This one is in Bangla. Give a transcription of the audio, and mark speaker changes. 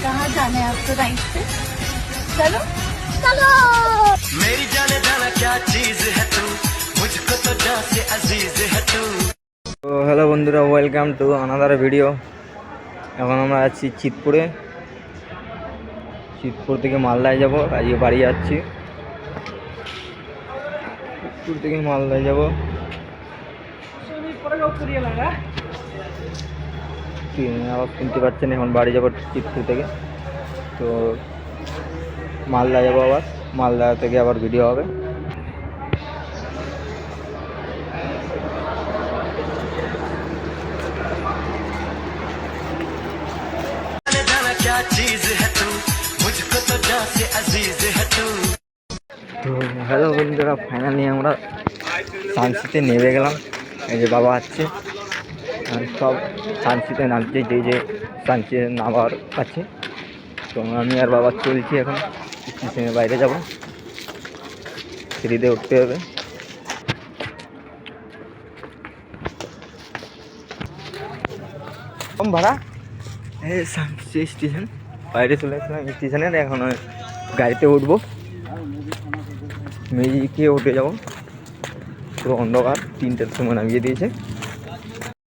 Speaker 1: कहाँ जाना है आपको राइट से? चलो चलो।
Speaker 2: मेरी जाने जाना क्या चीज है तू, मुझको तो जान से अजीज है तू।
Speaker 3: তো হ্যালো বন্ধুরা, ওয়েলকাম টু আনাদার ভিডিও। এখন আমরা আছি চিতপুরে। চিতপুর থেকে মালদায় যাব, আজকে বাড়ি যাচ্ছি। চিতপুর থেকে মালদায় যাব। আবার শুনতে পাচ্ছেন, এখন বাড়ি যাব চিতপুর থেকে। তো মালদা যাব, আবার মালদা থেকে আবার ভিডিও হবে।
Speaker 2: जाने जाना क्या चीज है तू, मुझको तो जान से अजीज है तू।
Speaker 3: তো হ্যালো বন্ধুরা, ফাইনালি আমরা সানসিতে নেমে গেলাম। এই যে বাবা আসছে, আর সব সানসিতে নামছে, যে সানসিতে নামার আছে। তো আমি আর বাবা চলছি, এখন স্টেশনের বাইরে যাব, সিঁড়িতে উঠতে হবে। কম ভাড়া এই সানসি স্টেশন, বাইরে চলে আসলাম স্টেশনের। এখন গাড়িতে উঠবো, ম্যাজিকে উঠে যাব। তো অন্ধকার, 3টার সময় নামিয়ে দিয়েছে।